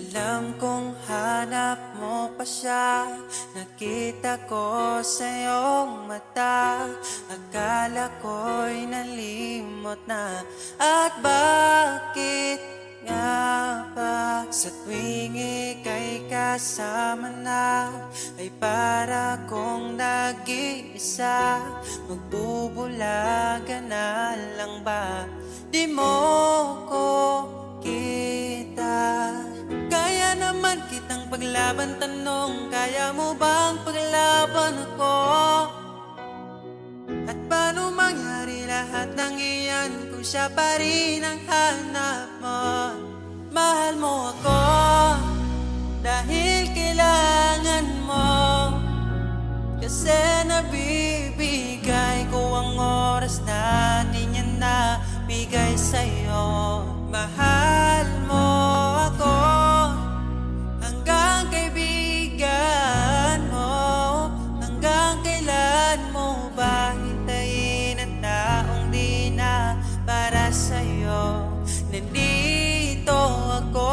Alam kong hanap mo pa siya. Nakita ko sa iyong mata. Akala ko'y nalimot na. At bakit nga ba sa tuwing ika'y kasama na, ay para kong nag-iisa? Magbubulaga na lang ba? Di mo ko kita. Kaya naman kitang paglaban, tanong, kaya mo bang paglaban ako? At paano mangyari lahat ng iyan kung siya pa rin ang hanap mo? Mahal mo ako dahil kailangan mo, kasi nabibigay ko ang oras na di niya nabigay sa'yo. Mahal mo ako hanggang kaibigan mo. Hanggang kailan mo ba hintayin ang taong di na para sa'yo? Nandito ako.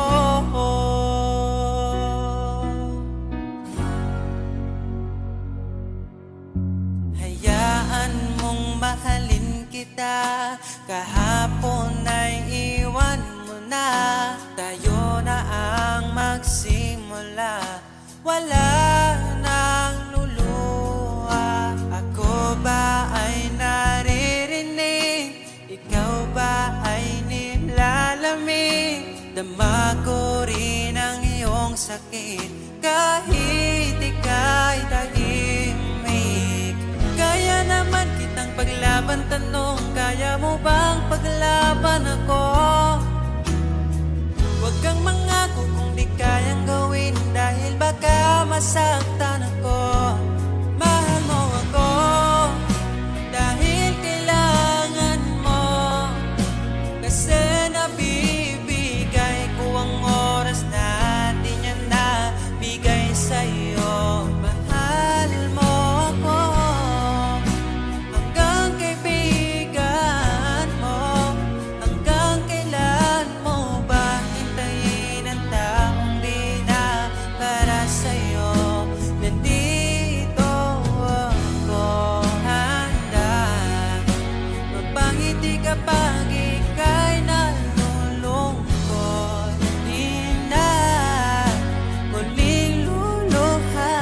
Hayaan mong mahalin kita. Kahapon ay iwan mo na. Tayo na ang magsimula. Wala nang luluha. Ako ba ay naririnig? Ikaw ba ay nilalamig? Dama ko rin ang iyong sakit kahit ika'y tahimik. Kaya naman kitang paglaban, tanong, kaya mo bang paglaban ako? Huwag kang mangako kung di kayang gawin, dahil baka masaktan ako. Mahal mo ako dahil kailangan mo, kasi nabibigay ko ang oras na di niya nabigay sa'yo. Mahal mo ako hanggang kaibigan mo. Hanggang kailan mo ba hintayin ang taong di na para sa'yo? Nandito ako, handa mapangiti kapag ika'y nalulungkot. Di na muling luluha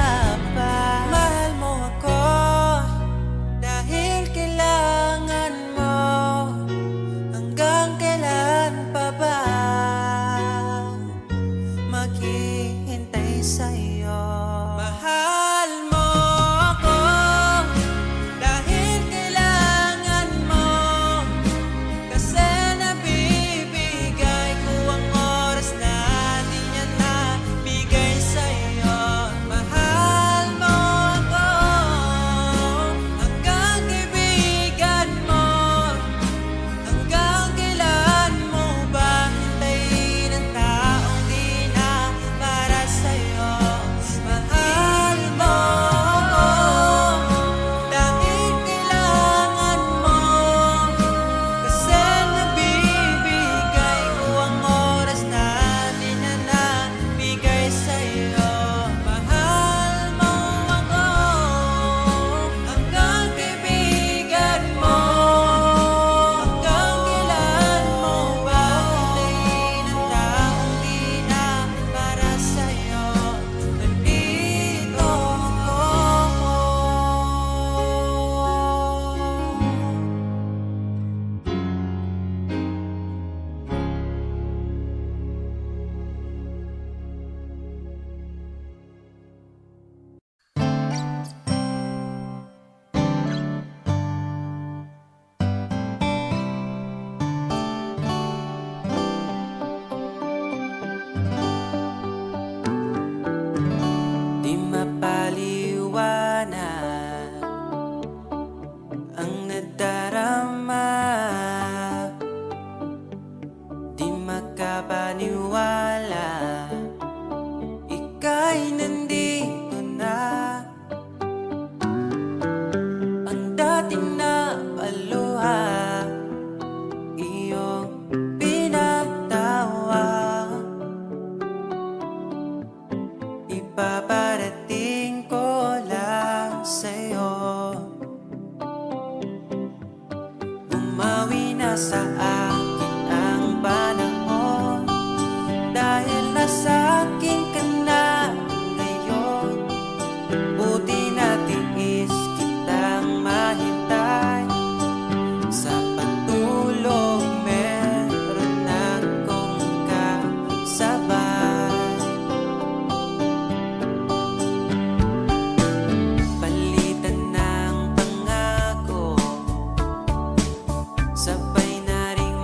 pa. Mahal mo ako dahil kailangan mo. Hanggang kailan pa ba maghihintay sa'yo? Mahal mo ako dahil kailangan mo, kasi nabibigay ko ang oras na di niya nabigay sa'yo. Mahal mo ako hanggang kaibigan mo. Hanggang kailan mo ba hintayin ang taong di na para sa'yo? ipaparating ko lang sa'yo. Umawi na sa akin ang panahon, dahil nasa akin ka na ngayon. Buti na tiis kitang mahintay, sa pagtulog meron akong kasabay. Palitan ng pangako, sabay na ring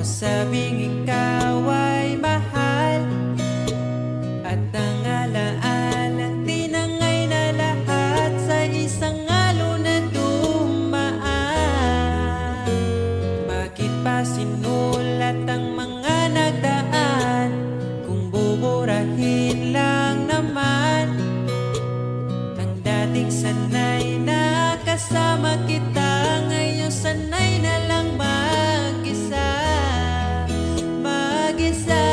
Masabing ikaw ay mahal at ang alaalang tinangay na lahat sa isang alon na dumaan. Bakit pa sinulat ang mga nagdaan kung buburahin lang naman ang dating sanay na kasama kita, ngayon sanay na lang mag-isa, mag-isa.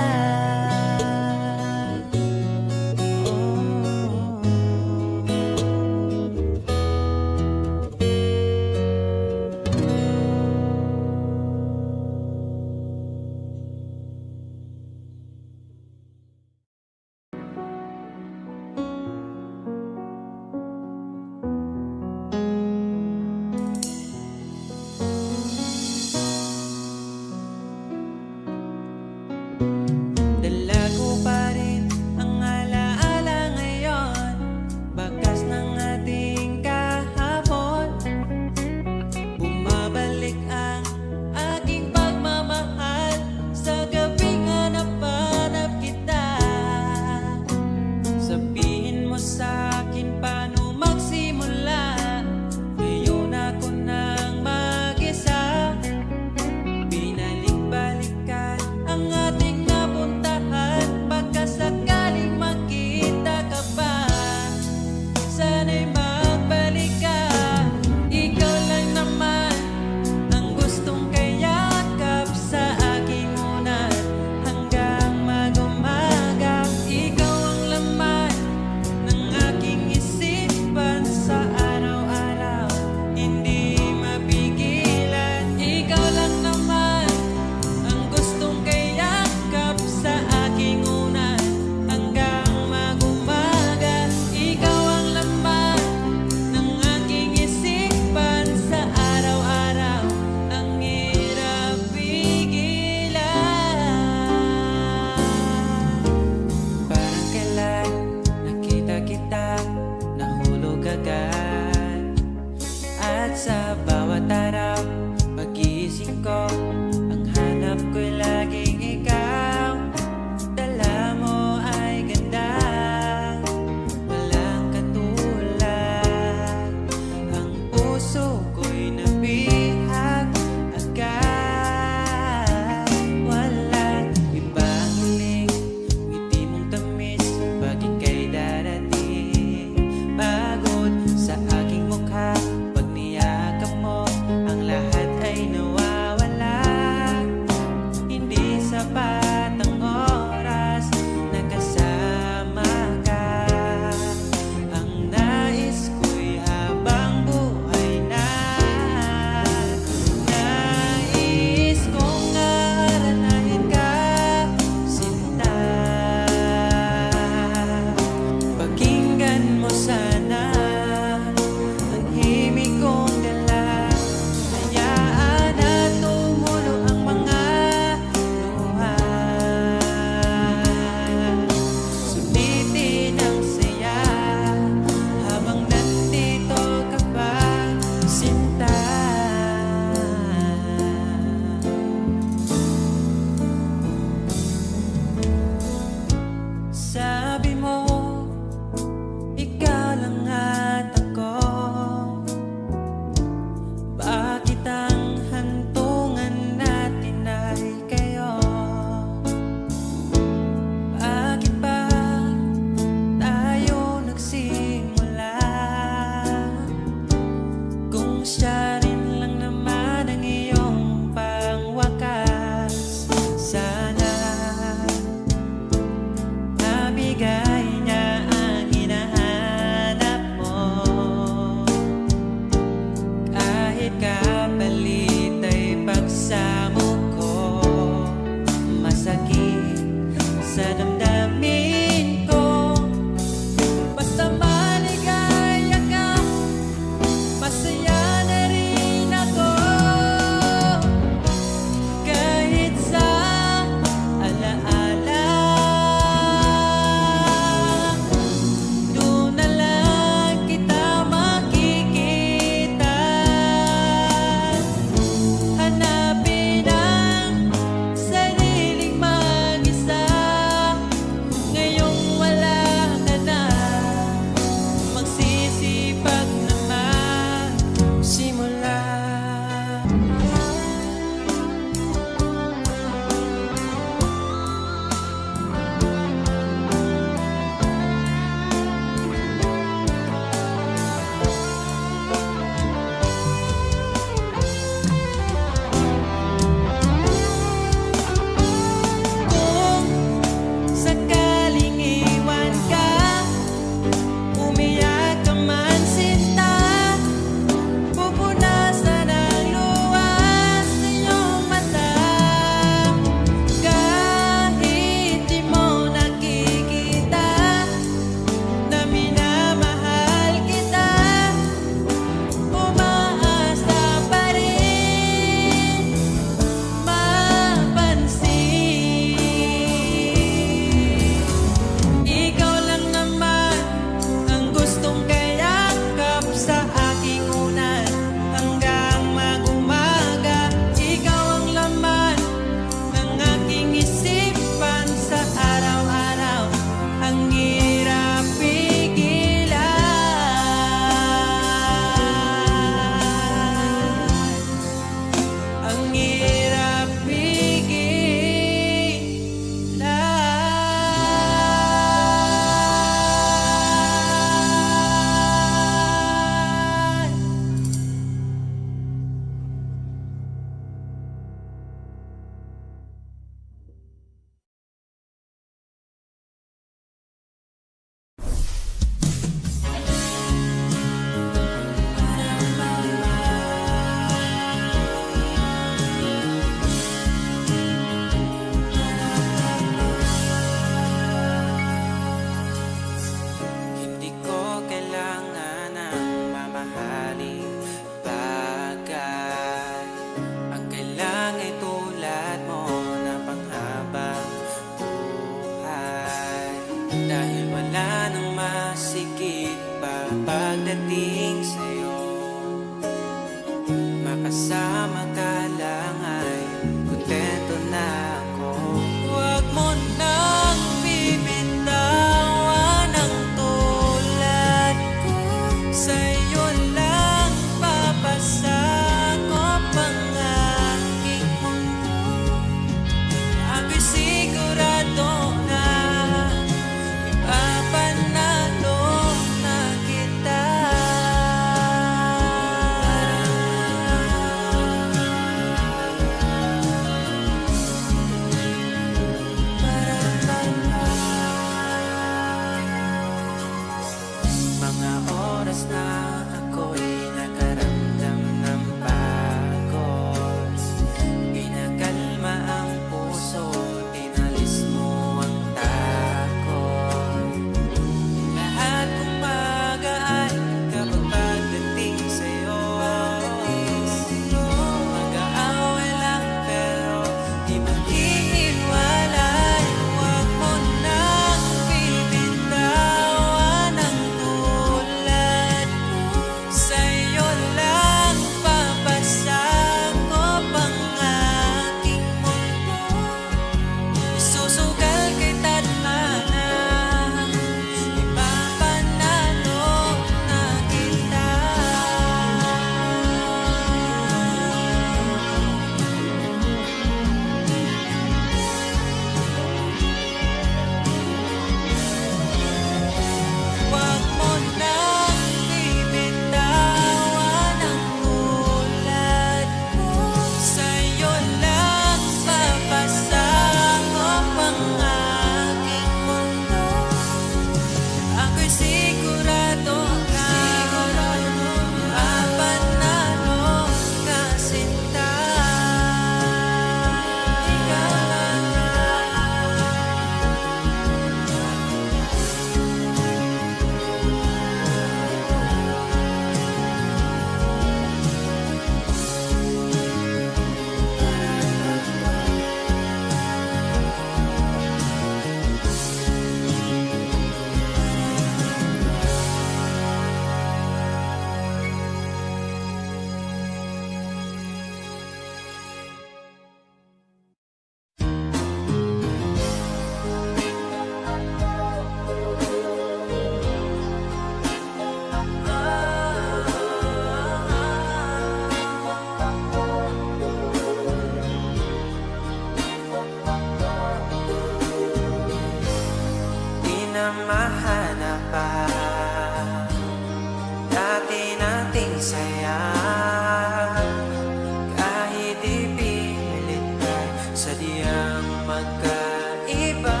sadyang magkaiba.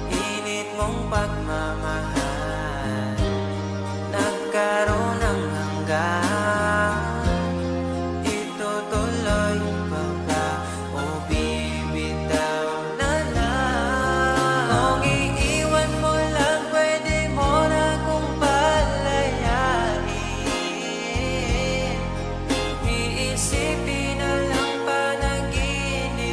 Init mong pagmamahal nagkaroon ng hanggan. Itutuloy pa ba o bibitaw na lang? Kung iiwan mo lang, pwede mo na kong palayain. Iisipin na lang panaginip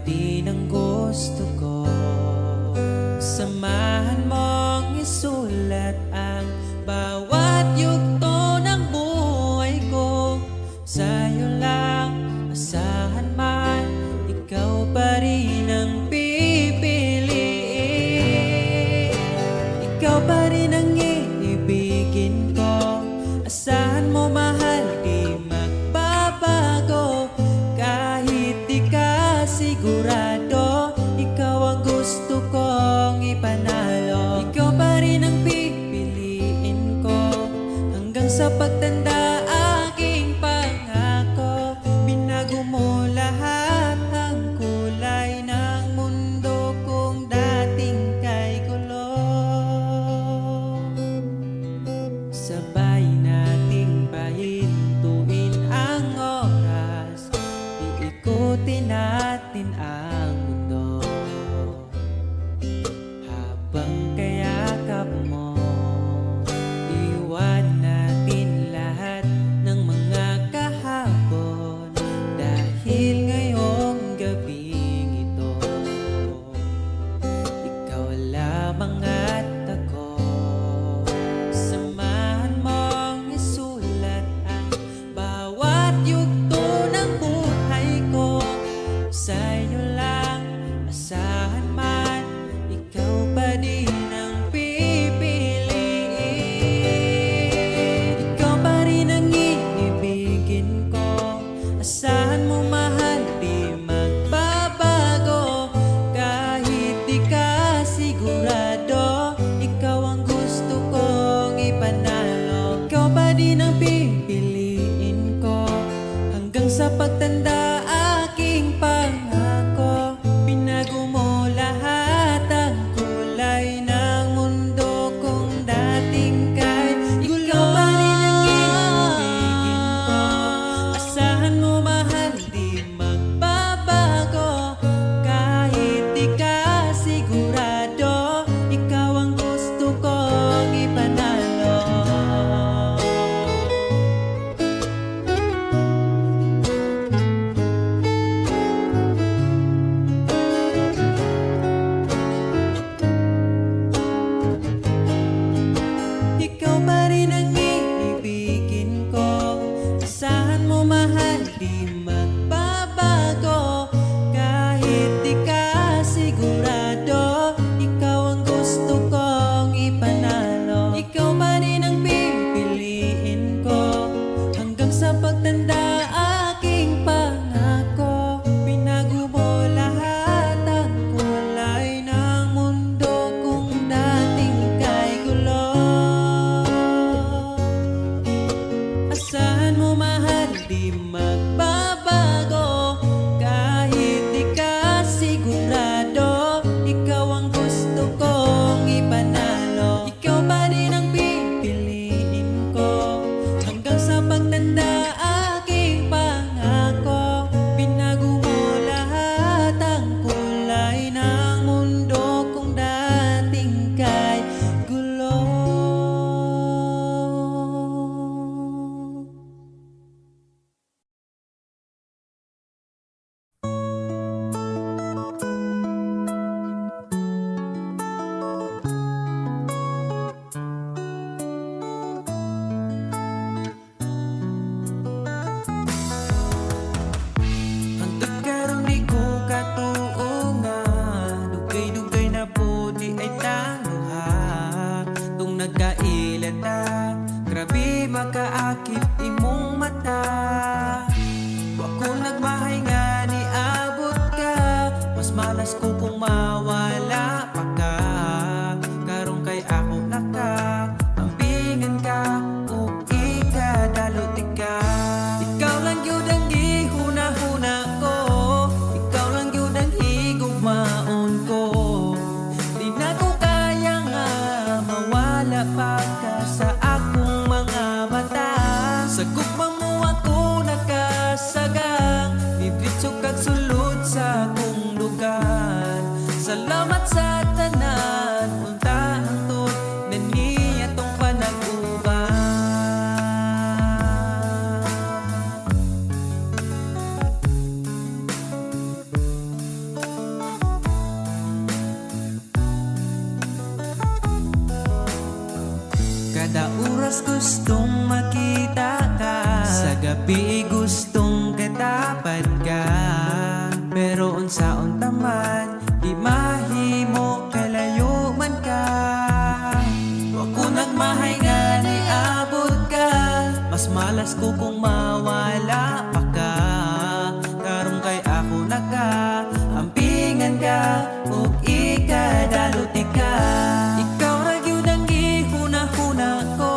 din ang gusto ko. Samahan mong isulat ang bawat yugto ng buhay ko. Sa'yo lang, asahan man, ikaw pa rin ang pipiliin. Ikaw pa rin ang iibigin ko. Asahan mo mahal, di magbabago. Kahit di ka sigurado, ikaw ang gusto kong ipanalo. Ikaw pa rin ang pipiliin ko. Hanggang sa pagtanda aking pangako. Binago mo lahat ang kulay ng mundo kong dating kay gulo. Sabay nating pahintuin ang oras, iikutin natin ang mundo. Habang kayakap mo, iwan natin lahat ng mga kahapon. Dahil ngayong gabing ito, ikaw lamang at ako. Samahan mong isulat ang bawat yugto ng buhay ko. Sa'yo lang, asahan man, ikaw pa din ang pipiliin. Ikaw pa rin ang iibigin ko. Asahan mo mahal, di magbabago. Kahit di ka sigurado, ikaw ang gusto kong ipanalo. Ikaw pa din ang pipiliin ko. Hanggang sa pagtanda aking pangako. Binago mo lahat ang kulay ng mundo kong dating kay gulo. Ikaw pa rin ang iibigin ko. Asahan mo mahal, di magbabago. Kahit di ka sigurado, ikaw ang gusto kong ipanalo. Ikaw pa rin ang iibigin ko. Asahan mo mahal, di magbabago. Kahit di ka sigurado, ikaw ang gusto kong ipanalo. Ikaw pa rin ang pipiliin ko. Hanggang sa pagtanda aking pangako. Binago mo lahat ang kulay ng mundo kung dating kay gulo. Asahan mo mahal, di magbabago. Kahit di ka sigurado, ikaw ang gusto kong ipanalo. Ikaw pa rin ang pipiliin ko. Hanggang sa pagtanda aking pangako. Binago mo lahat ang kulay ng mundo kung dating kay gulo. Hangtod karon di ko katuungan. Dugay-dugay na po di ay tanuha. Tung nagkailan na, grabe makaakit imong mata. Wa ko nagmahay nga ni abot ka. Mas malas ko kung mawala pa ka. Karong kay ako naka ambingan ka ug ikadalot ka. Ikaw lang gyud ang gihuna-huna ko. Ikaw lang gyud ang higugmaon ko. Di na ko kaya nga mawala pa ka sa akong mga mata. Sa gugma mo ako Labi gustong katapat ka, pero unsaon taman di mahimo kalayo man ka. Wako nagmahay nga ni abot ka, mas malas ko kung mawala pa ka. Karong kay ako nagka-ampingan ka, ug ikadalot ka. Ikaw ra gyud ang gihuna-huna ko,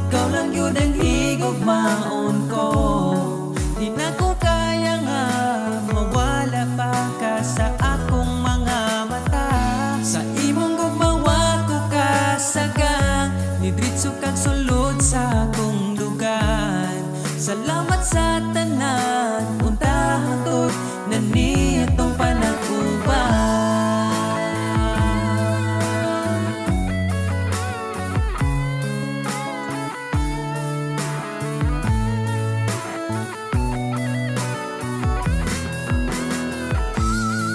ikaw lang gyud ang higugmaon ko. Di na ko kaya nga mawala pa ka sa akong mga mata. Sa imong gugmawa ko kasagang, nidritso kag sulod sa akong dugan. Salamat sa tanan, untahan to na nitong panagkuban.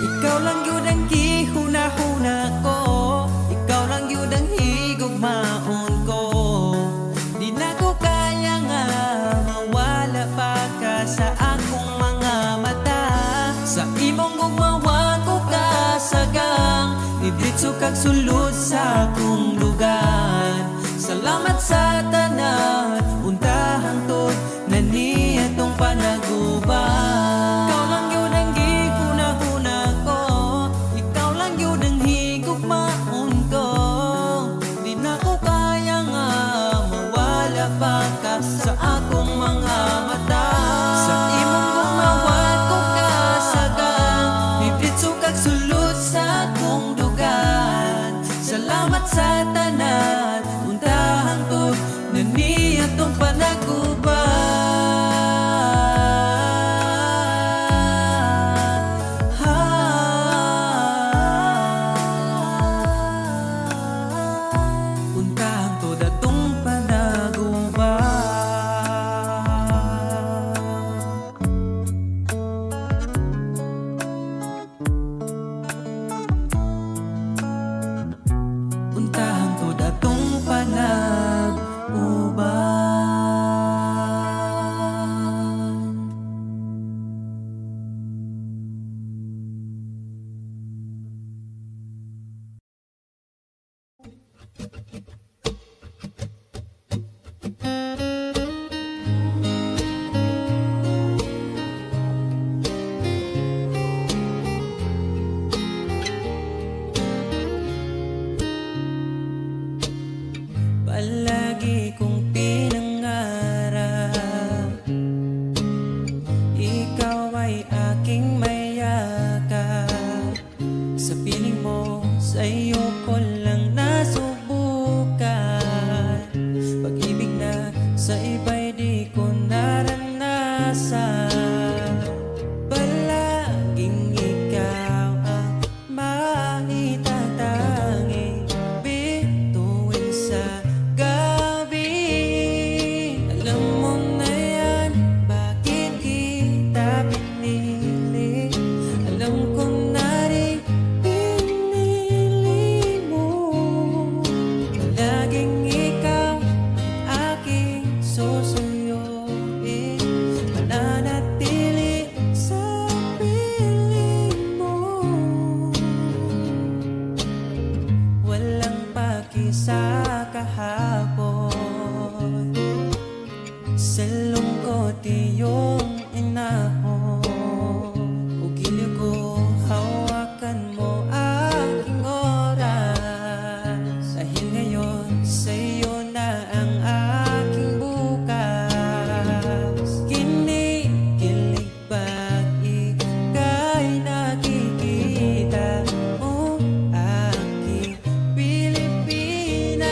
Ikaw lang yun ang gihuna-huna ko, ikaw lang yun ang higugmaon ko. Di na ko kaya nga mawala pa ka sa akong mga mata. Sa imong gugmawa ko kasagang, nidritso kag sulod sa akong lugar. Salamat sa tanan, untahan to na nitong panaguban. Ikaw lang yun ang gihuna-huna ko, ikaw lang yun ang higugmaon ko. Di na ko kaya nga mawala pa ka sa akong mga mata. Sa imong gumawa ko kasagang, nidritso kag sulod sa akong dugan. Salamat sa tanan, untahan to na nitong panaguban. Untahan to datong panaguban. Untahan to datong panag-uban. Palagi kong pinangarap, ikaw ay aking mayakap. Sa piling mo, sa iyo ko lang nasubukan. Pag-ibig na sa iba'y di ko naranasan. Palaging ikaw ang maitatanging bituin sa gabi. Alam mo na yan, bakit kita pinili? Alam ko na rin pinili mo. Palaging ikaw ang aking susuyuin, mananatili sa piling mo. Walang paki sa kahapon, sa lungkot iyong inahon. Ugili ko, hawakan mo aking oras. Dahil ngayon sa iyo na ang aking bukas. Kinikilig pag ika'y nakikita mo, aking Pilipinas.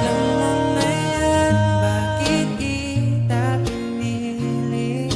Alam mo na yan, bakit kita pinili?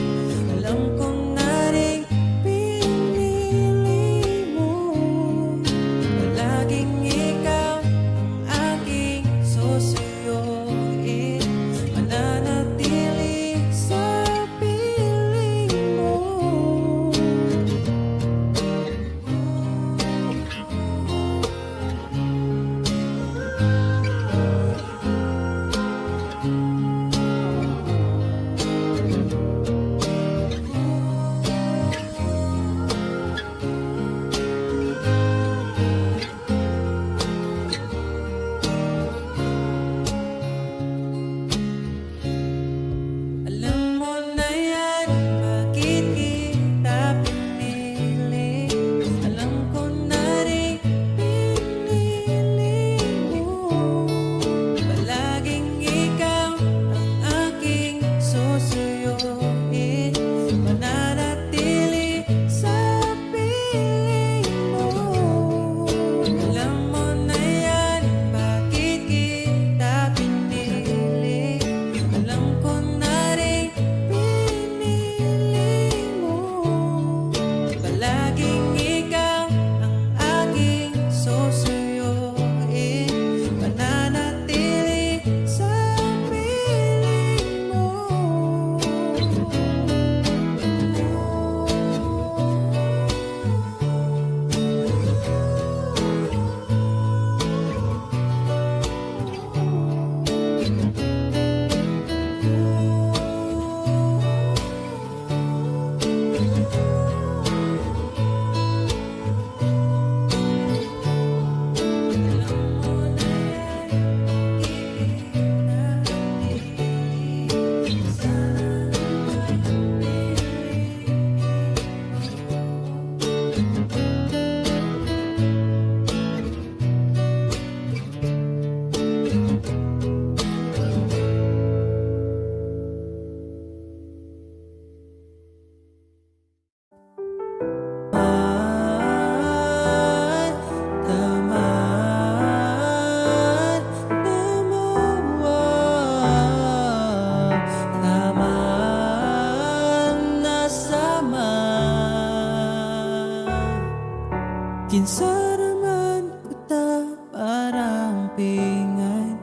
Kinsaraman ko ta parang pingay,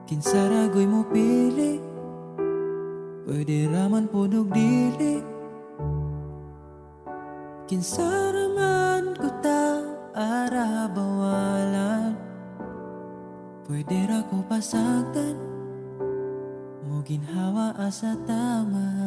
kinsaragoy mo pili, pwede raman podog dili. Kinsaraman ko ta para bawalan, pwede ra ko pasagdan, mo ginhawa asa taman.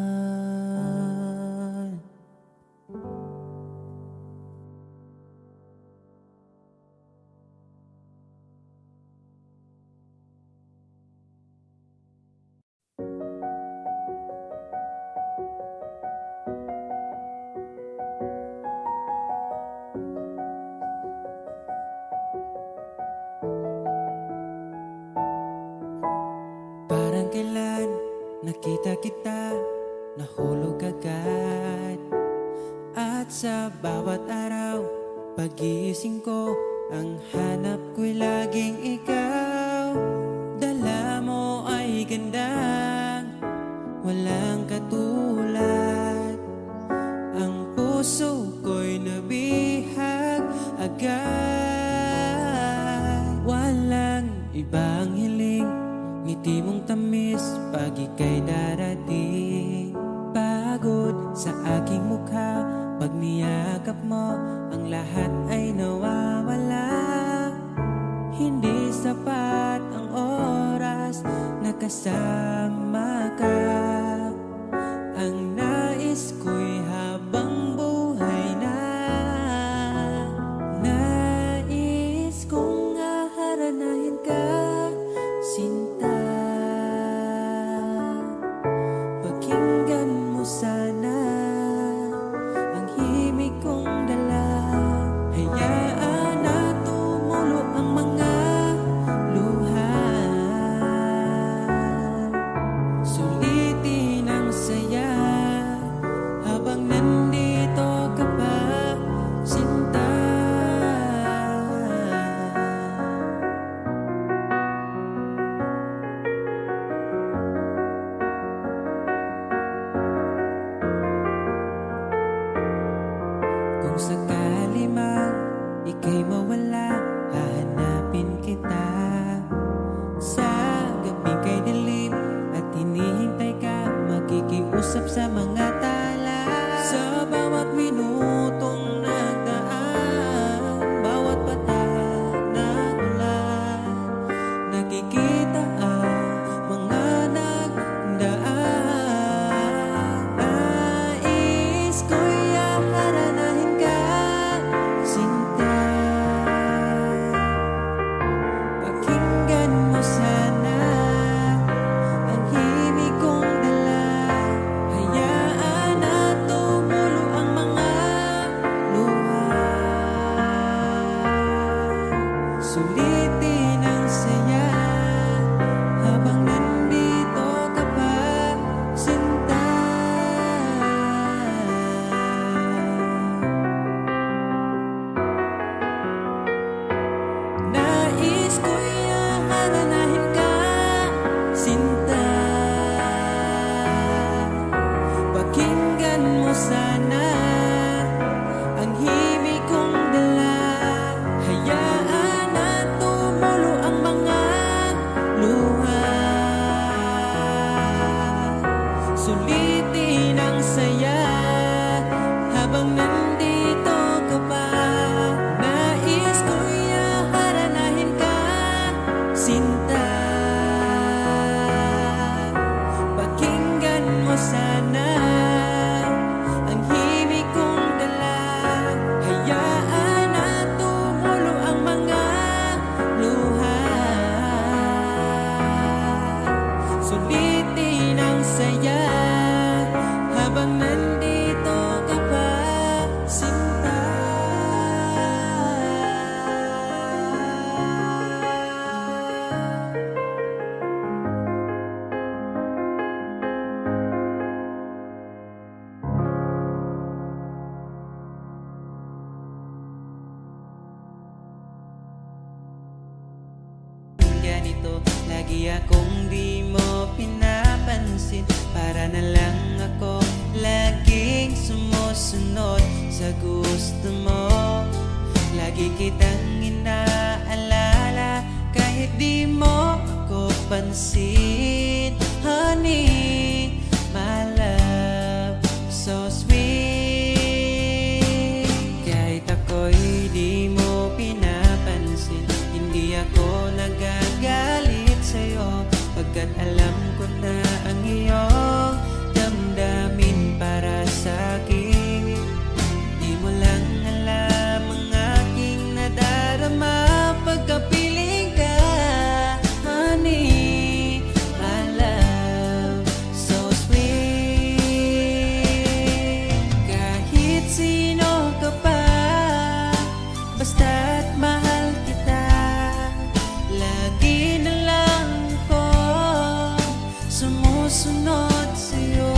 Parang kailan nakita kita, nahulog agad. At sa bawat araw, pagising ko, ang hanap ko'y laging ikaw. Dala mo ay gandang, walang katulad. Ang puso ko'y nabihag agad. Walang ibang hiling, ngiti mong tamis pag ika'y darating. Pagod sa aking mukha, pag niyakap mo, ang lahat ay nawawala. Hindi sapat ang oras na kasama ka. Ang nais ko'y habang buhay na. Nais kong aharanahin ka, sinta. Pakinggan mo sana ang himig kong dala. Hayaan na tumulo ang mga luha. Sulitin ang saya habang nandito ka pa, sinta. Kung sakali mang ika'y mawala, hahanapin kita. Sa gabing kay dilim at hinihintay ka, makikiusap sa mga tala. Sa bawat minutong nagdaan, bawat patak na ulan, nakikita ang mga nagdaan. Nais ko'y aharanahin ka, sinta. Pakinggan mo sana ang himig kong dala. Hayaan na tumulo ang mga luha. Sulitin ang saya habang nandito ka pa, sinta. Nais ko'y aharanahin ka, sinta. Pakinggan mo sana ang himig kong dala. Hayaan na tumulo ang mga luha. Sulitin ang saya habang nandito ka pa. Nais ko'y aharanahin ka, sinta. Pakinggan mo sana ang himig kong dala. Hayaan na tumulo ang mga luha. Sulitin ang saya pansin, honey, my love, so sweet. Kahit ako'y di mo pinapansin, hindi ako nagagalit sa'yo, pagkat alam ko na ang iyong damdamin para sa'kin. Di mo lang alam ang aking nadarama pagkapiling ka, honey, my love, so sweet. Kahit sino ka pa, basta't mahal kita, lagi na lang ako sumusunod sa'yo.